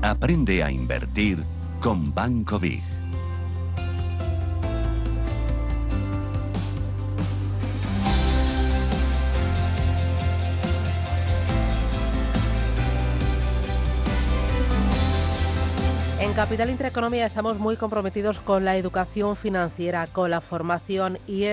Aprende a invertir con Banco Big. En Capital Intereconomía estamos muy comprometidos con la educación financiera, con la formación y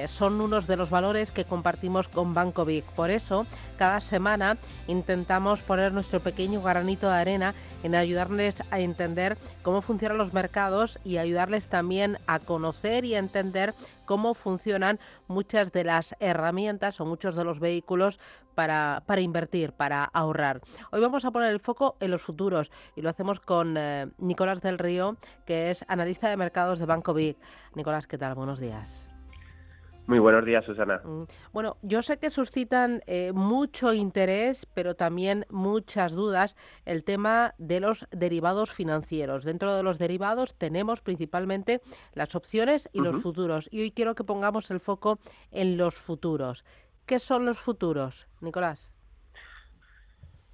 son unos de los valores que compartimos con Banco Big. Por eso, cada semana intentamos poner nuestro pequeño granito de arena en ayudarles a entender cómo funcionan los mercados y ayudarles también a conocer y a entender cómo funcionan muchas de las herramientas o muchos de los vehículos para invertir, para ahorrar. Hoy vamos a poner el foco en los futuros y lo hacemos con Nicolás del Río, que es analista de mercados de Banco Big. Nicolás, ¿qué tal? Buenos días. Muy buenos días, Susana. Bueno, yo sé que suscitan mucho interés, pero también muchas dudas, el tema de los derivados financieros. Dentro de los derivados tenemos principalmente las opciones y los futuros. Y hoy quiero que pongamos el foco en los futuros. ¿Qué son los futuros, Nicolás?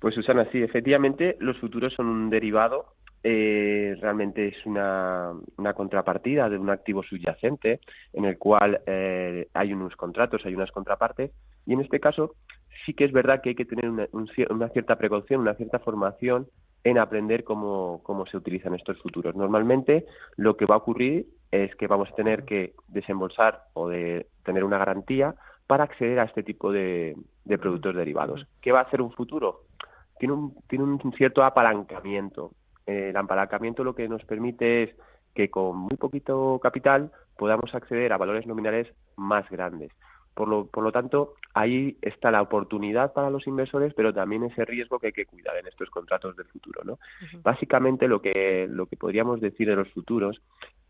Pues Susana, sí, efectivamente los futuros son un derivado, realmente es una contrapartida de un activo subyacente en el cual hay unos contratos, hay unas contrapartes, y en este caso sí que es verdad que hay que tener una cierta precaución, una cierta formación en aprender cómo se utilizan estos futuros. Normalmente lo que va a ocurrir es que vamos a tener que desembolsar o de tener una garantía para acceder a este tipo de productos derivados. ¿Qué va a hacer un futuro? Tiene un cierto apalancamiento. El apalancamiento lo que nos permite es que con muy poquito capital podamos acceder a valores nominales más grandes. Por lo tanto, ahí está la oportunidad para los inversores, pero también ese riesgo que hay que cuidar en estos contratos del futuro, ¿no? Básicamente lo que podríamos decir de los futuros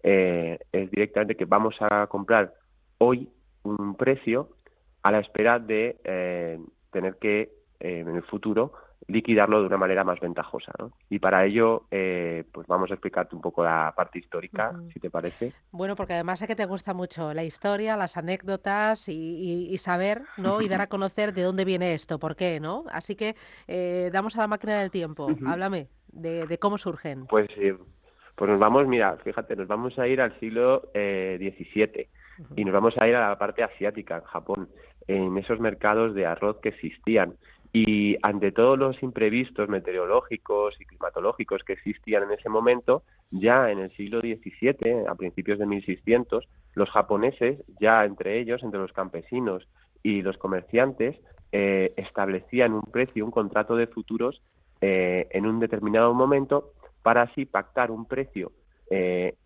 es directamente que vamos a comprar hoy un precio a la espera de tener que en el futuro liquidarlo de una manera más ventajosa, ¿no? Y para ello, pues vamos a explicarte un poco la parte histórica, si te parece. Bueno, porque además sé que te gusta mucho la historia, las anécdotas y saber, ¿no? Y dar a conocer de dónde viene esto, por qué, ¿no? Así que damos a la máquina del tiempo. Háblame de cómo surgen. Pues nos vamos, mira, fíjate, nos vamos a ir al siglo XVII y nos vamos a ir a la parte asiática, en Japón, en esos mercados de arroz que existían. Y ante todos los imprevistos meteorológicos y climatológicos que existían en ese momento, ya en el siglo XVII, a principios de 1600, los japoneses, ya entre ellos, entre los campesinos y los comerciantes, establecían un precio, un contrato de futuros en un determinado momento para así pactar un precio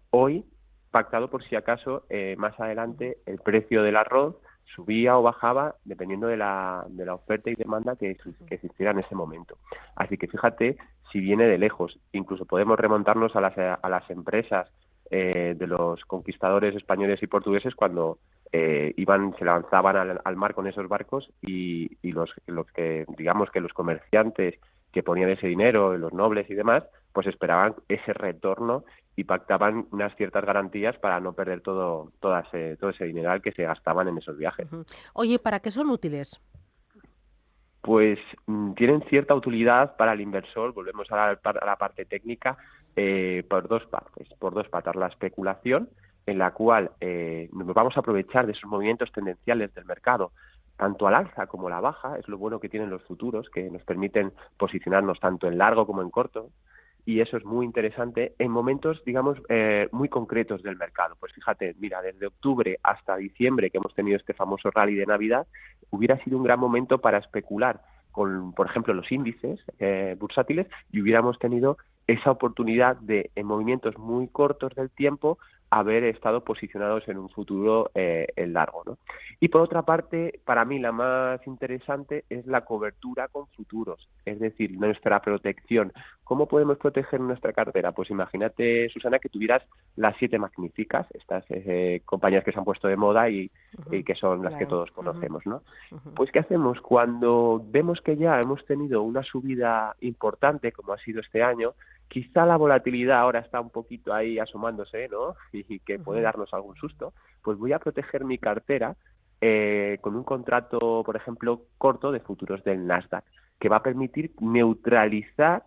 hoy, pactado por si acaso más adelante el precio del arroz subía o bajaba dependiendo de la oferta y demanda que existiera en ese momento. Así que fíjate si viene de lejos. Incluso podemos remontarnos a las empresas de los conquistadores españoles y portugueses cuando se lanzaban al mar con esos barcos y los que, digamos que los comerciantes que ponían ese dinero, los nobles y demás, pues esperaban ese retorno y pactaban unas ciertas garantías para no perder todo ese dineral que se gastaban en esos viajes. Oye, ¿para qué son útiles? Pues tienen cierta utilidad para el inversor, volvemos a la parte técnica, por dos partes. Por dos patas, la especulación, en la cual nos vamos a aprovechar de esos movimientos tendenciales del mercado, tanto al alza como a la baja, es lo bueno que tienen los futuros, que nos permiten posicionarnos tanto en largo como en corto, y eso es muy interesante en momentos, digamos, muy concretos del mercado. Pues fíjate, mira, desde octubre hasta diciembre, que hemos tenido este famoso rally de Navidad, hubiera sido un gran momento para especular con, por ejemplo, los índices bursátiles y hubiéramos tenido esa oportunidad de, en movimientos muy cortos del tiempo, haber estado posicionados en un futuro en largo, ¿no? Y por otra parte, para mí la más interesante es la cobertura con futuros, es decir, nuestra protección. ¿Cómo podemos proteger nuestra cartera? Pues imagínate, Susana, que tuvieras las 7 magníficas, estas compañías que se han puesto de moda y que son las que todos conocemos, ¿no? Pues ¿qué hacemos? Cuando vemos que ya hemos tenido una subida importante, como ha sido este año, quizá la volatilidad ahora está un poquito ahí asomándose, ¿no? Y que puede darnos algún susto, pues voy a proteger mi cartera con un contrato, por ejemplo, corto de futuros del Nasdaq. que va a permitir neutralizar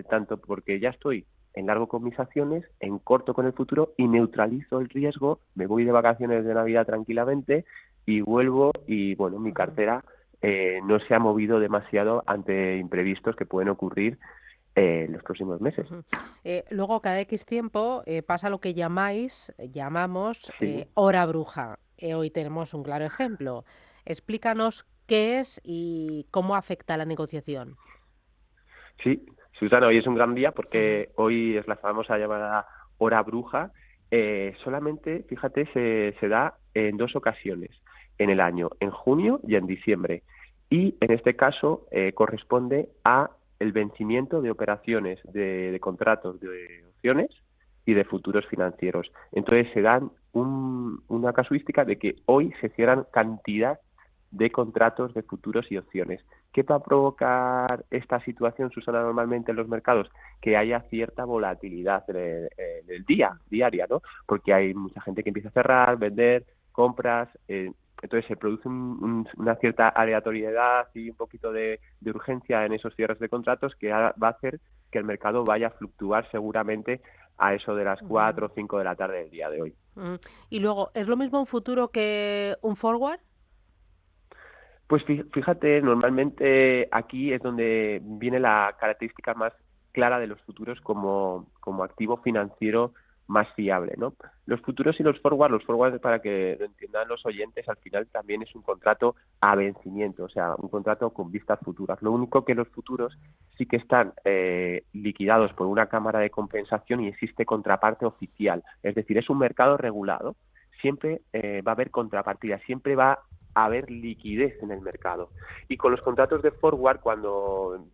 tanto porque ya estoy en largo con mis acciones, en corto con el futuro y neutralizo el riesgo, me voy de vacaciones de Navidad tranquilamente y vuelvo y, bueno, mi cartera no se ha movido demasiado ante imprevistos que pueden ocurrir en los próximos meses. Luego, cada X tiempo pasa lo que llamamos Sí, hora bruja. Hoy tenemos un claro ejemplo. Explícanos qué es y cómo afecta a la negociación. sí, Susana, hoy es un gran día Ujú. porque hoy es la famosa llamada hora bruja. Solamente, fíjate, se da en 2 ocasiones en el año, en junio y en diciembre. Y en este caso corresponde a el vencimiento de operaciones de contratos de opciones y de futuros financieros. Entonces se dan una casuística de que hoy se cierran cantidad de contratos de futuros y opciones. ¿Qué va a provocar esta situación, Susana, normalmente en los mercados? Que haya cierta volatilidad en el diaria, ¿no? Porque hay mucha gente que empieza a cerrar, vender, compras, entonces se produce una cierta aleatoriedad y un poquito de urgencia en esos cierres de contratos que va a hacer que el mercado vaya a fluctuar seguramente a eso de las 4 o 5 de la tarde del día de hoy. Mm. Y luego, ¿es lo mismo un futuro que un forward? Pues fíjate, normalmente aquí es donde viene la característica más clara de los futuros como activo financiero más fiable, ¿no? Los futuros y los forwards para que lo entiendan los oyentes, al final también es un contrato a vencimiento, o sea, un contrato con vistas futuras. Lo único que los futuros sí que están liquidados por una cámara de compensación y existe contraparte oficial, es decir, es un mercado regulado. Siempre va a haber contrapartida, siempre va a haber liquidez en el mercado. Y con los contratos de forward, cuando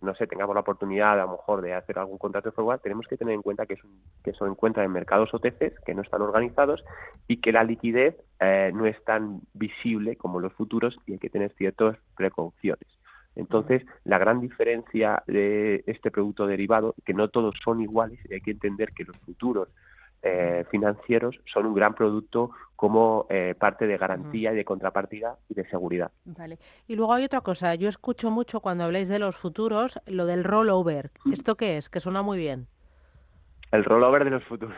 no sé, tengamos la oportunidad a lo mejor de hacer algún contrato de forward, tenemos que tener en cuenta que se encuentra en mercados OTCs que no están organizados y que la liquidez no es tan visible como los futuros y hay que tener ciertas precauciones. Entonces, la gran diferencia de este producto derivado, que no todos son iguales, y hay que entender que los futuros financieros son un gran producto como parte de Ujú. garantía y de contrapartida y de seguridad. Vale. Y luego hay otra cosa. Yo escucho mucho cuando habláis de los futuros lo del rollover. ¿Esto qué es? Que suena muy bien. El rollover de los futuros.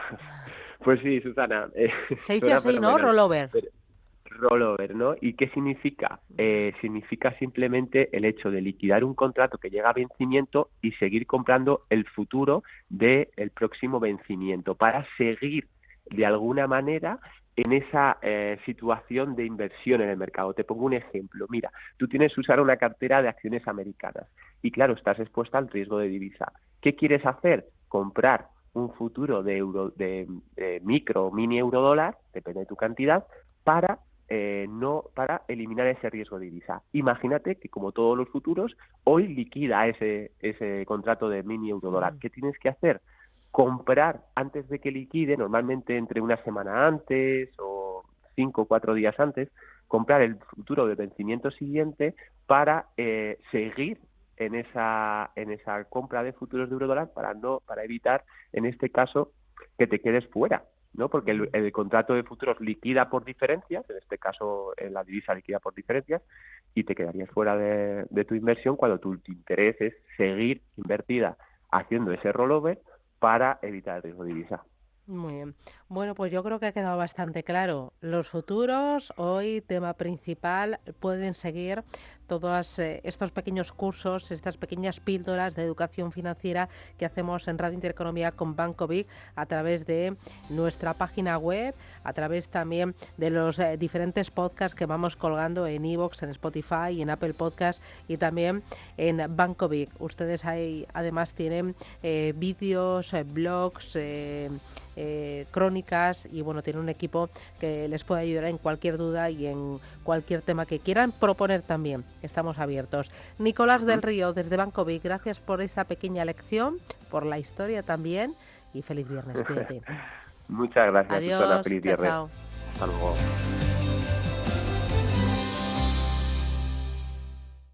Pues sí, Susana, Se dice suena así, ¿no? fenomenal. Rollover. Pero, rollover, ¿no? ¿Y qué significa? Significa simplemente el hecho de liquidar un contrato que llega a vencimiento y seguir comprando el futuro del próximo vencimiento para seguir de alguna manera en esa situación de inversión en el mercado. Te pongo un ejemplo. Mira, tú tienes que usar una cartera de acciones americanas y claro, estás expuesta al riesgo de divisa. ¿Qué quieres hacer? Comprar un futuro de micro o mini euro dólar, depende de tu cantidad, para no para eliminar ese riesgo de divisa. Imagínate que como todos los futuros, hoy liquida ese contrato de mini euro dólar. Ujú. ¿Qué tienes que hacer? Comprar antes de que liquide, normalmente entre una semana antes o 5 o 4 días antes, comprar el futuro del vencimiento siguiente para seguir en esa compra de futuros de eurodólar para evitar en este caso que te quedes fuera, ¿no? Porque Ujú. el contrato de futuros liquida por diferencias, en este caso la divisa liquida por diferencias, y te quedarías fuera de tu inversión cuando tu interés es seguir invertida haciendo ese rollover para evitar el riesgo de divisa. Muy bien. Bueno, pues yo creo que ha quedado bastante claro. Los futuros, hoy tema principal, pueden seguir todos estos pequeños cursos, estas pequeñas píldoras de educación financiera que hacemos en Radio Intereconomía con Banco Vic a través de nuestra página web, a través también de los diferentes podcasts que vamos colgando en iVoox, en Spotify y en Apple Podcast y también en Banco Vic. Ustedes ahí además tienen vídeos, blogs, crónicas y bueno, tiene un equipo que les puede ayudar en cualquier duda y en cualquier tema que quieran proponer también. Estamos abiertos. Nicolás del Río, desde Banco Vic, gracias por esta pequeña lección, por la historia también y feliz viernes. Cuídate. Muchas gracias, Susana. Adiós. Feliz Chao, viernes. chao. Hasta luego.